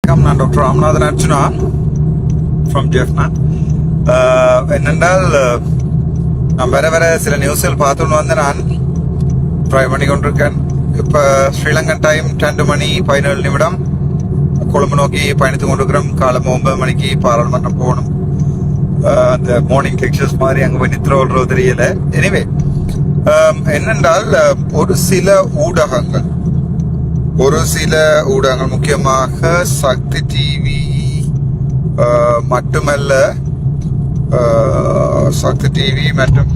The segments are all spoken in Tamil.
வணக்கம், நான் டாக்டர் ராமநாதன் அர்ச்சுனா ஃப்ரம் ஜெஃப்நாத். என்னென்றால் நான் வர சில நியூஸ்கள் பார்த்துன்னு வந்து நான் ட்ரை பண்ணி கொண்டிருக்கேன். இப்போ ஸ்ரீலங்கன் டைம் 10:17 கொழும்பு நோக்கி பயணித்து கொண்டிருக்கிறோம். காலம் 9 மணிக்கு பாராளுமன்றம் போகணும். அந்த மார்னிங் லெக்சர்ஸ் மாதிரி அங்கே போய் நித்திர ஓடுறது தெரியல. எனிவே என்னென்றால் ஒரு சில ஊடகங்கள் முக்கியமாக சக்தி டிவி மட்டுமல்ல, சக்தி டிவி மற்றும்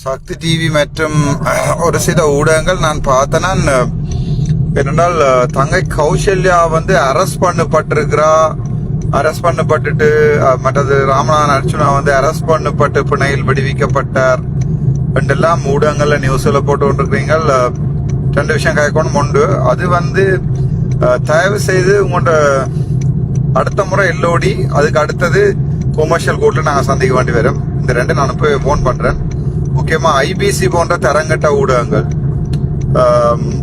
சக்தி டிவி மற்றும் ஒரு சில ஊடகங்கள் நான் பார்த்தேன்னா, என்னென்றால் தங்கை கௌசல்யா வந்து அரெஸ்ட் பண்ணப்பட்டுட்டு மற்றது ராமநாதன் அர்ச்சுனா வந்து அரெஸ்ட் பண்ணப்பட்டு பிணையில் விடுவிக்கப்பட்டார் என்றெல்லாம் ஊடகங்கள்ல நியூஸ்ல போட்டு கொண்டிருக்கிறீங்க. 2 விஷயம் கேட்கணும். ஒன்று, அது வந்து தயவு செய்து உங்களோட அடுத்த முறை எல்லோடி, அதுக்கு அடுத்தது கொமர்ஷியல் கோர்ட்ல நாங்கள் சந்திக்க வேண்டி வரும். இந்த 2 நான் போய் ஃபோன் பண்றேன். முக்கியமா ஐபிசி போன்ற தரங்கட்ட ஊடகங்கள்,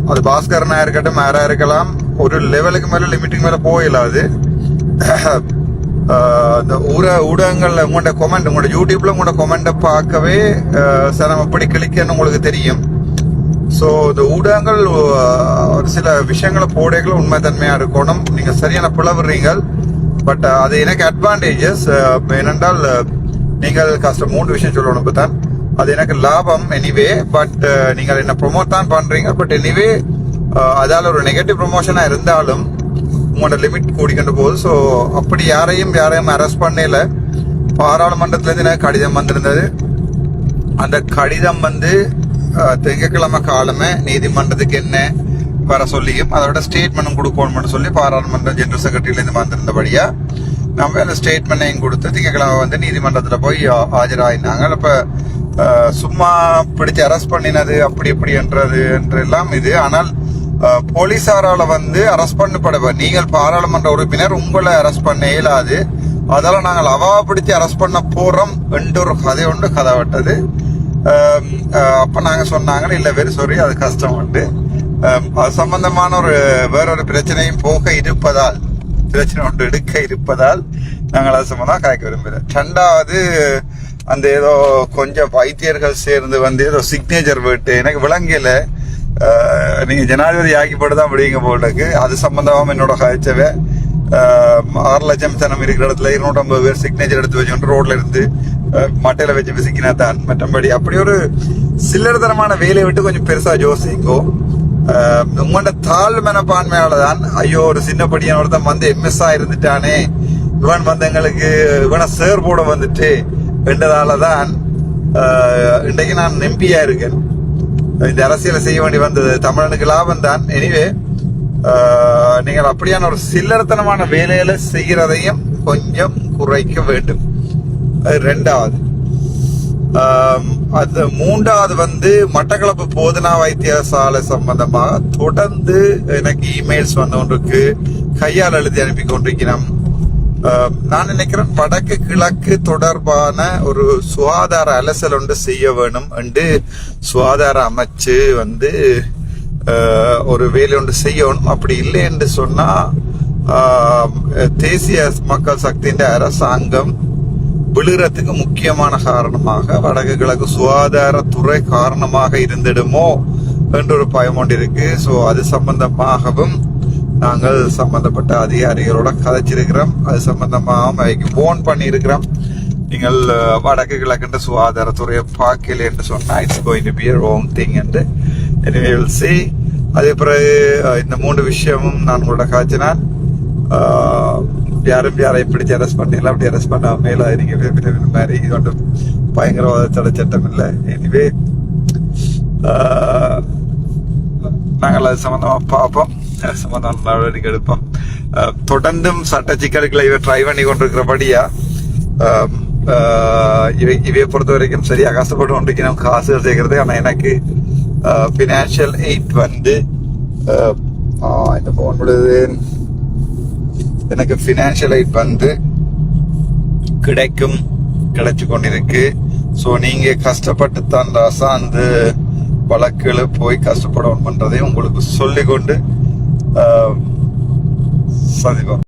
அது பாஸ்கரனா இருக்கட்டும், யாரா இருக்கலாம், ஒரு லெவலுக்கு மேல லிமிட்டுக்கு மேல போயிடாது. இந்த ஊடகங்கள்ல உங்களோட கொமெண்ட், உங்களோட யூடியூப்ல உங்களோட கொமெண்ட பார்க்கவே நம்ம எப்படி கிளிக்கன்னு உங்களுக்கு தெரியும். ஸோ இந்த ஊடகங்கள் ஒரு சில விஷயங்களை போடைகள் உண்மைத்தன்மையா இருக்கணும். நீங்க சரியான பிளவுறீங்க, பட் அது எனக்கு அட்வான்டேஜஸ் என்னென்றால் நீங்கள் கஷ்டம் 3 விஷயம் சொல்லணும். இப்பதான் அது எனக்கு லாபம் எனிவே, பட் நீங்கள் என்ன ப்ரொமோட் தான் பண்றீங்க. பட் எனிவே அதால ஒரு நெகட்டிவ் ப்ரொமோஷனா இருந்தாலும் உங்களோட லிமிட் கூடிக்கொண்டு போகுது. ஸோ அப்படி யாரையும் அரெஸ்ட் பண்ணல. பாராளுமன்றத்திலேருந்து எனக்கு கடிதம் வந்திருந்தது. அந்த கடிதம் வந்து திங்கட்கிழமை காலமே நீதிமன்றத்துக்கு என்ன வர சொல்லியும் அதோட ஸ்டேட்மெண்ட்டும் கொடுக்கணும்னு சொல்லி பாராளுமன்ற ஜெனரல் செக்ரட்டரியிலேருந்து வந்திருந்தபடியா நம்ம அந்த ஸ்டேட்மெண்ட்டையும் கொடுத்து திங்கட்கிழமை வந்து நீதிமன்றத்தில் போய் ஆஜராயினாங்க. இப்போ சும்மா பிடிச்சி அரெஸ்ட் பண்ணினது அப்படி என்றெல்லாம் இது. ஆனால் போலீசாரால வந்து அரெஸ்ட் பண்ணப்படுவார். நீங்கள் பாராளுமன்ற உறுப்பினர், உங்களை அரெஸ்ட் பண்ண இயலாது. அதெல்லாம் நாங்கள் அவாவை பிடிச்சி அரெஸ்ட் பண்ண போறோம் என்று ஒரு கதை விட்டது. அப்ப நாங்க சொன்னாங்க, இல்ல வெரி சாரி, அது கஷ்டம் உண்டு. அது சம்பந்தமான வேறொரு பிரச்சனையும் பிரச்சனை ஒன்று எடுக்க இருப்பதால் நாங்கள் அது சம்பந்தம் காய்க்க விரும்புகிறோம். 2வது, அந்த ஏதோ கொஞ்சம் வைத்தியர்கள் சேர்ந்து வந்து ஏதோ சிக்னேச்சர் விட்டு எனக்கு விளங்கல. நீங்க ஜனாதிபதி ஆக்கிப்பட்டுதான் விடுவீங்க போட்டுக்கு. அது சம்பந்தமா என்னோட காய்ச்சவே 6 லட்சம் சனம் இருக்கிற இடத்துல 250 பேர் சிக்னேச்சர் எடுத்து வச்சு ரோட்ல இருந்து மட்டையில வச்சு விசிக்கினா தான். மற்றபடி அப்படி ஒரு சில்லறதனமான வேலையை விட்டு கொஞ்சம் பெருசா யோசிங்கோ. உங்களோட தாழ் மனப்பான்மையாலதான், ஐயோ ஒரு சின்ன படியான ஒருத்தன் வந்து எம்எஸ்ஆ இருந்துட்டானே, இவன் வந்து எங்களுக்கு இவனை சேர் போட வந்துட்டு என்றதாலதான் இன்றைக்கு நான் எம்பியா இருக்கேன். இந்த அரசியலை செய்ய வேண்டி வந்தது தமிழனுக்கு லாபம் தான். எனிவே நீங்கள் அப்படியான ஒரு சில்லறத்தனமான வேலையில செய்கிறதையும் கொஞ்சம் குறைக்க வேண்டும். அது 2வது. அது 3வது வந்து மட்டக்களப்பு போதனா வைத்தியசாலை சம்பந்தமாக தொடர்ந்து எனக்கு இமெயில்ஸ் வந்து கொண்டிருக்கு, கையால் எழுதி அனுப்பி கொண்டிருக்கிறோம். நான் நினைக்கிறேன் வடக்கு கிழக்கு தொடர்பான ஒரு சுகாதார அலசல் ஒன்று செய்ய வேணும் என்று சுகாதார அமைச்சு வந்து ஒரு வேலை ஒன்று செய்யணும். அப்படி இல்லை என்று சொன்னா தேசிய மக்கள் சக்தியின் அரசாங்கம் விழுறதுக்கு முக்கியமான காரணமாக வடக்கு கிழக்கு சுகாதாரத்துறை காரணமாக இருந்திடுமோ என்ற ஒரு பயம் ஒன்று இருக்கு. ஸோ அது சம்பந்தமாகவும் நாங்கள் சம்பந்தப்பட்ட அதிகாரிகளோட கதைச்சிருக்கிறோம். அது சம்பந்தமாக போன் பண்ணியிருக்கிறோம். நீங்கள் வடக்கு கிழக்கு சுகாதாரத்துறையை பார்க்கல என்று சொன்னா it's going to be a wrong thing என்று anyway we'll see. அதே பிறகு இந்த 3 விஷயமும் நான் உங்களோட காய்ச்சினான். யாரையும் பிடிச்சி அரெஸ்ட் பண்ணல, அப்படி அரெஸ்ட் பண்ணாம நீங்க மாதிரி இது ஒன்றும் பயங்கரவாத தடை சட்டம் இல்லை. எனிவே நாங்கள் அது சம்பந்தமா பார்ப்போம், சம்பந்தமான நடவடிக்கை எடுப்போம். தொடர்ந்தும் சட்ட சிக்கல்களை இவை ட்ரை பண்ணி கொண்டிருக்கிறபடியா இவையை பொறுத்த வரைக்கும் சரியா கஷ்டப்பட்டு கொண்டிருக்கணும் காசுகள் சேர்க்கறது. ஆனா எனக்கு பினான்சியல் எய்ட் வந்து இந்த போன் விடுது, எனக்கு பினான்சியல் எய்ட் வந்து கிடைக்கும் கிடைச்சு கொண்டிருக்கு. ஸோ நீங்க கஷ்டப்பட்டு தான் ராசா அந்த வழக்குகளை போய் கஷ்டப்படணும் பண்றதை உங்களுக்கு சொல்லிக்கொண்டு சந்திப்போம்.